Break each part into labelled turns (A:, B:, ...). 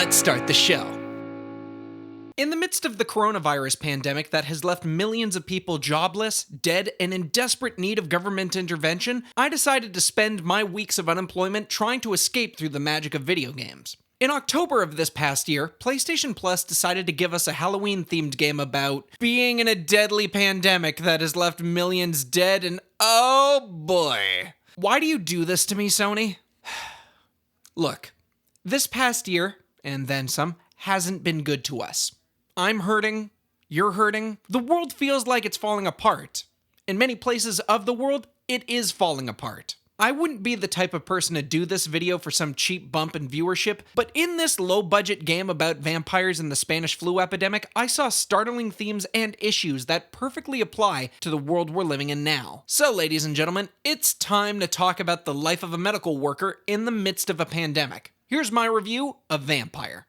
A: let's start the show. In the midst of the coronavirus pandemic that has left millions of people jobless, dead, and in desperate need of government intervention, I decided to spend my weeks of unemployment trying to escape through the magic of video games. In October of this past year, PlayStation Plus decided to give us a Halloween-themed game about being in a deadly pandemic that has left millions dead, and oh boy. Why do you do this to me, Sony? Look, this past year, and then some, hasn't been good to us. I'm hurting, you're hurting, the world feels like it's falling apart. In many places of the world, it is falling apart. I wouldn't be the type of person to do this video for some cheap bump in viewership, but in this low-budget game about vampires and the Spanish flu epidemic, I saw startling themes and issues that perfectly apply to the world we're living in now. So, ladies and gentlemen, it's time to talk about the life of a medical worker in the midst of a pandemic. Here's my review of Vampyr.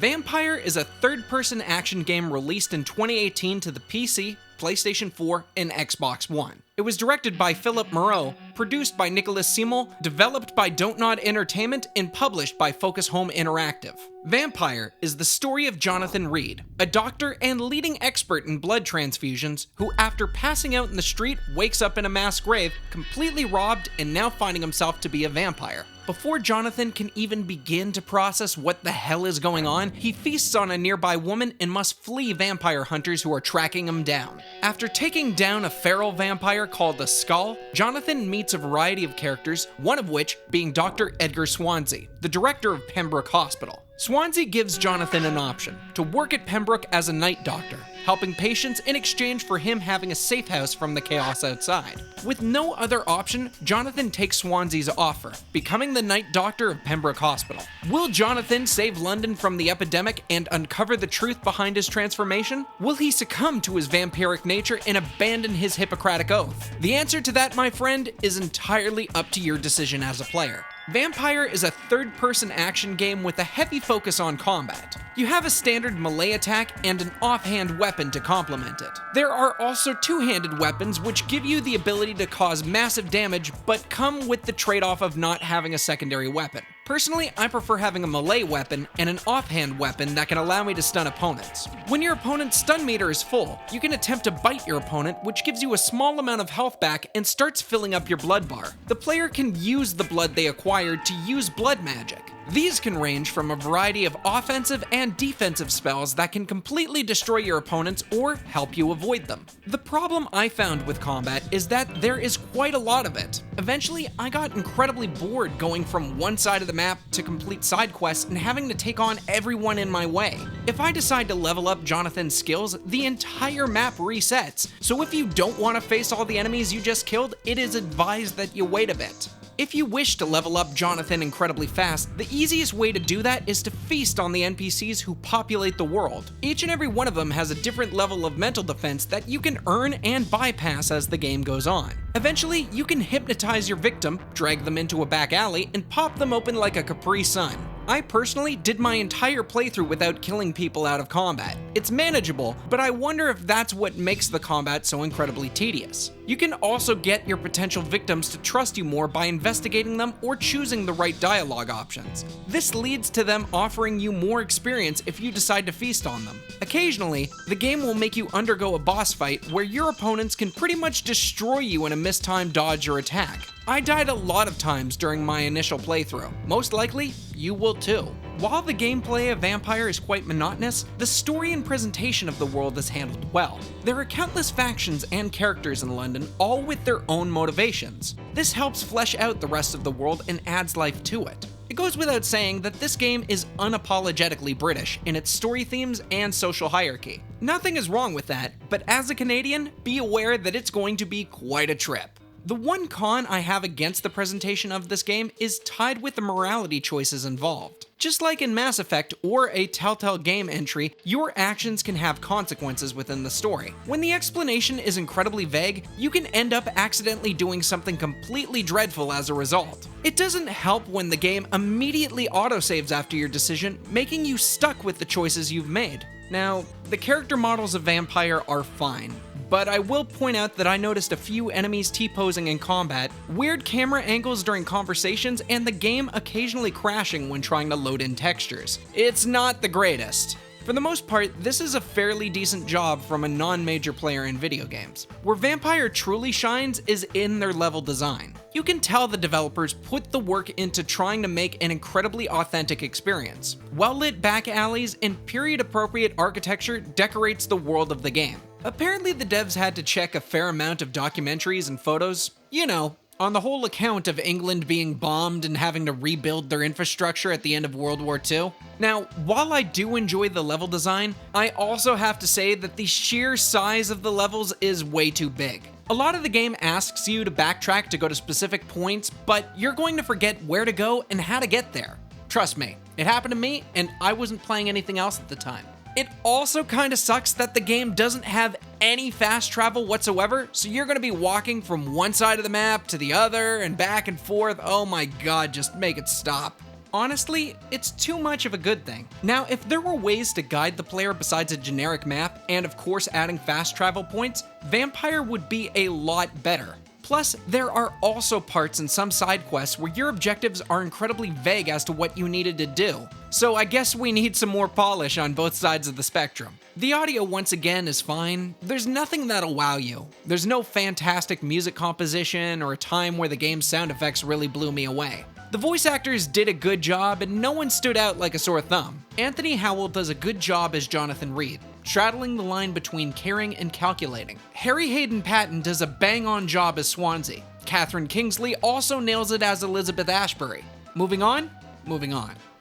A: Vampyr is a third-person action game released in 2018 to the PC, PlayStation 4, and Xbox One. It was directed by Philip Moreau, produced by Nicholas Siemel, developed by Don't Nod Entertainment, and published by Focus Home Interactive. Vampyr is the story of Jonathan Reed, a doctor and leading expert in blood transfusions who, after passing out in the street, wakes up in a mass grave, completely robbed and now finding himself to be a vampire. Before Jonathan can even begin to process what the hell is going on, he feasts on a nearby woman and must flee vampire hunters who are tracking him down. After taking down a feral vampire called the Skull, Jonathan meets a variety of characters, one of which being Dr. Edgar Swansea, the director of Pembroke Hospital. Swansea gives Jonathan an option to work at Pembroke as a night doctor, helping patients in exchange for him having a safe house from the chaos outside. With no other option, Jonathan takes Swansea's offer, becoming the night doctor of Pembroke Hospital. Will Jonathan save London from the epidemic and uncover the truth behind his transformation? Will he succumb to his vampiric nature and abandon his Hippocratic oath? The answer to that, my friend, is entirely up to your decision as a player. Vampyr is a third-person action game with a heavy focus on combat. You have a standard melee attack and an offhand weapon to complement it. There are also two-handed weapons which give you the ability to cause massive damage but come with the trade-off of not having a secondary weapon. Personally, I prefer having a melee weapon and an offhand weapon that can allow me to stun opponents. When your opponent's stun meter is full, you can attempt to bite your opponent, which gives you a small amount of health back and starts filling up your blood bar. The player can use the blood they acquired to use blood magic. These can range from a variety of offensive and defensive spells that can completely destroy your opponents or help you avoid them. The problem I found with combat is that there is quite a lot of it. Eventually, I got incredibly bored going from one side of the map to complete side quests and having to take on everyone in my way. If I decide to level up Jonathan's skills, the entire map resets, so if you don't want to face all the enemies you just killed, it is advised that you wait a bit. If you wish to level up Jonathan incredibly fast, the easiest way to do that is to feast on the NPCs who populate the world. Each and every one of them has a different level of mental defense that you can earn and bypass as the game goes on. Eventually, you can hypnotize your victim, drag them into a back alley, and pop them open like a Capri Sun. I personally did my entire playthrough without killing people out of combat. It's manageable, but I wonder if that's what makes the combat so incredibly tedious. You can also get your potential victims to trust you more by investigating them or choosing the right dialogue options. This leads to them offering you more experience if you decide to feast on them. Occasionally, the game will make you undergo a boss fight where your opponents can pretty much destroy you in a mistimed dodge or attack. I died a lot of times during my initial playthrough. Most likely, you will too. While the gameplay of Vampyr is quite monotonous, the story and presentation of the world is handled well. There are countless factions and characters in London, all with their own motivations. This helps flesh out the rest of the world and adds life to it. It goes without saying that this game is unapologetically British in its story themes and social hierarchy. Nothing is wrong with that, but as a Canadian, be aware that it's going to be quite a trip. The one con I have against the presentation of this game is tied with the morality choices involved. Just like in Mass Effect or a Telltale game entry, your actions can have consequences within the story. When the explanation is incredibly vague, you can end up accidentally doing something completely dreadful as a result. It doesn't help when the game immediately autosaves after your decision, making you stuck with the choices you've made. Now, the character models of Vampyr are fine, but I will point out that I noticed a few enemies T-posing in combat, weird camera angles during conversations, and the game occasionally crashing when trying to load in textures. It's not the greatest. For the most part, this is a fairly decent job from a non-major player in video games. Where Vampyr truly shines is in their level design. You can tell the developers put the work into trying to make an incredibly authentic experience. Well-lit back alleys and period-appropriate architecture decorates the world of the game. Apparently the devs had to check a fair amount of documentaries and photos, you know, on the whole account of England being bombed and having to rebuild their infrastructure at the end of World War II. Now, while I do enjoy the level design, I also have to say that the sheer size of the levels is way too big. A lot of the game asks you to backtrack to go to specific points, but you're going to forget where to go and how to get there. Trust me, it happened to me, and I wasn't playing anything else at the time. It also kinda sucks that the game doesn't have any fast travel whatsoever, so you're gonna be walking from one side of the map to the other and back and forth. Oh my god, just make it stop. Honestly, it's too much of a good thing. Now, if there were ways to guide the player besides a generic map, and of course adding fast travel points, Vampyr would be a lot better. Plus, there are also parts in some side quests where your objectives are incredibly vague as to what you needed to do. So I guess we need some more polish on both sides of the spectrum. The audio once again is fine. There's nothing that'll wow you. There's no fantastic music composition or a time where the game's sound effects really blew me away. The voice actors did a good job and no one stood out like a sore thumb. Anthony Howell does a good job as Jonathan Reed, straddling the line between caring and calculating. Harry Hayden Patton does a bang-on job as Swansea. Catherine Kingsley also nails it as Elizabeth Ashbury. Moving on.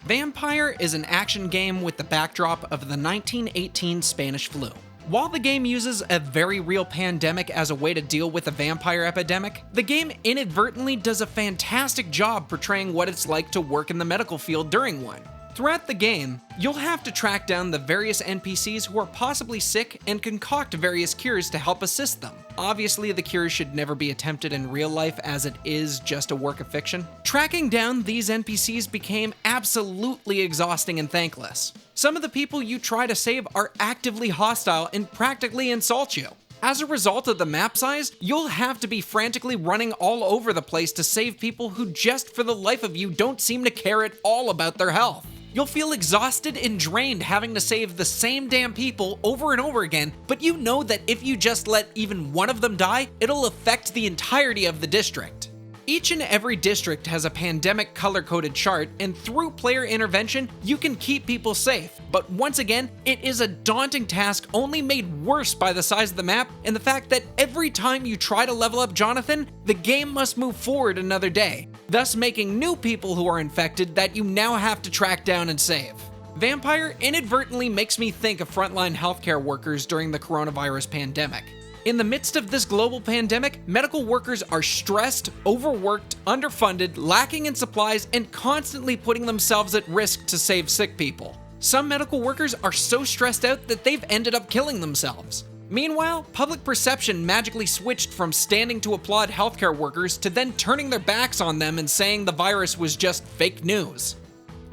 A: Vampyr is an action game with the backdrop of the 1918 Spanish flu. While the game uses a very real pandemic as a way to deal with a vampire epidemic, the game inadvertently does a fantastic job portraying what it's like to work in the medical field during one. Throughout the game, you'll have to track down the various NPCs who are possibly sick and concoct various cures to help assist them. Obviously, the cures should never be attempted in real life as it is just a work of fiction. Tracking down these NPCs became absolutely exhausting and thankless. Some of the people you try to save are actively hostile and practically insult you. As a result of the map size, you'll have to be frantically running all over the place to save people who just for the life of you don't seem to care at all about their health. You'll feel exhausted and drained having to save the same damn people over and over again, but you know that if you just let even one of them die, it'll affect the entirety of the district. Each and every district has a pandemic color-coded chart, and through player intervention, you can keep people safe. But once again, it is a daunting task only made worse by the size of the map and the fact that every time you try to level up Jonathan, the game must move forward another day, thus making new people who are infected that you now have to track down and save. Vampyr inadvertently makes me think of frontline healthcare workers during the coronavirus pandemic. In the midst of this global pandemic, medical workers are stressed, overworked, underfunded, lacking in supplies, and constantly putting themselves at risk to save sick people. Some medical workers are so stressed out that they've ended up killing themselves. Meanwhile, public perception magically switched from standing to applaud healthcare workers to then turning their backs on them and saying the virus was just fake news.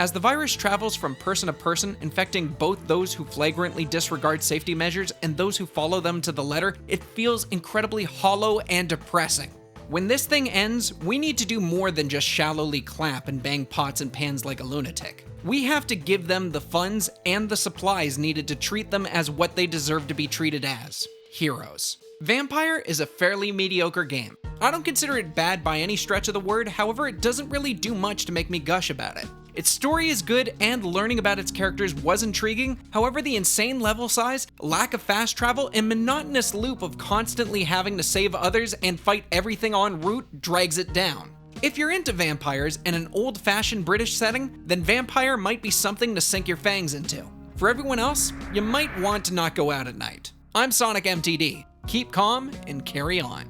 A: As the virus travels from person to person, infecting both those who flagrantly disregard safety measures and those who follow them to the letter, it feels incredibly hollow and depressing. When this thing ends, we need to do more than just shallowly clap and bang pots and pans like a lunatic. We have to give them the funds and the supplies needed to treat them as what they deserve to be treated as: heroes. Vampyr is a fairly mediocre game. I don't consider it bad by any stretch of the word, however, it doesn't really do much to make me gush about it. Its story is good and learning about its characters was intriguing, however the insane level size, lack of fast travel, and monotonous loop of constantly having to save others and fight everything en route drags it down. If you're into vampires in an old-fashioned British setting, then Vampyr might be something to sink your fangs into. For everyone else, you might want to not go out at night. I'm SonicMTD. Keep calm and carry on.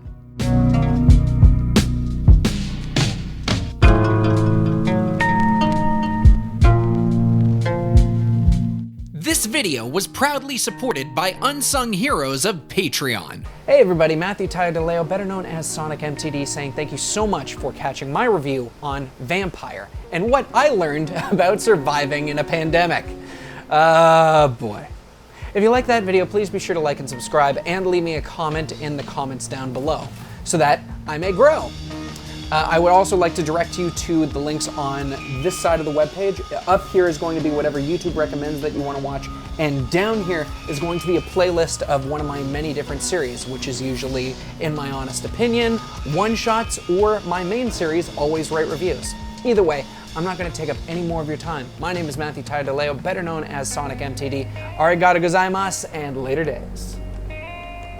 A: This video was proudly supported by Unsung Heroes of Patreon. Hey everybody, Matthew Taglioleo, better known as SonicMTD, saying thank you so much for catching my review on Vampyr and what I learned about surviving in a pandemic. Boy. If you like that video, please be sure to like and subscribe and leave me a comment in the comments down below so that I may grow. I would also like to direct you to the links on this side of the webpage. Up here is going to be whatever YouTube recommends that you want to watch, and down here is going to be a playlist of one of my many different series, which is usually In My Honest Opinion, one-shots, or my main series, Always Write Reviews. Either way, I'm not going to take up any more of your time. My name is Matthew Tadaleo, better known as SonicMTD. Arigato gozaimasu, and later days.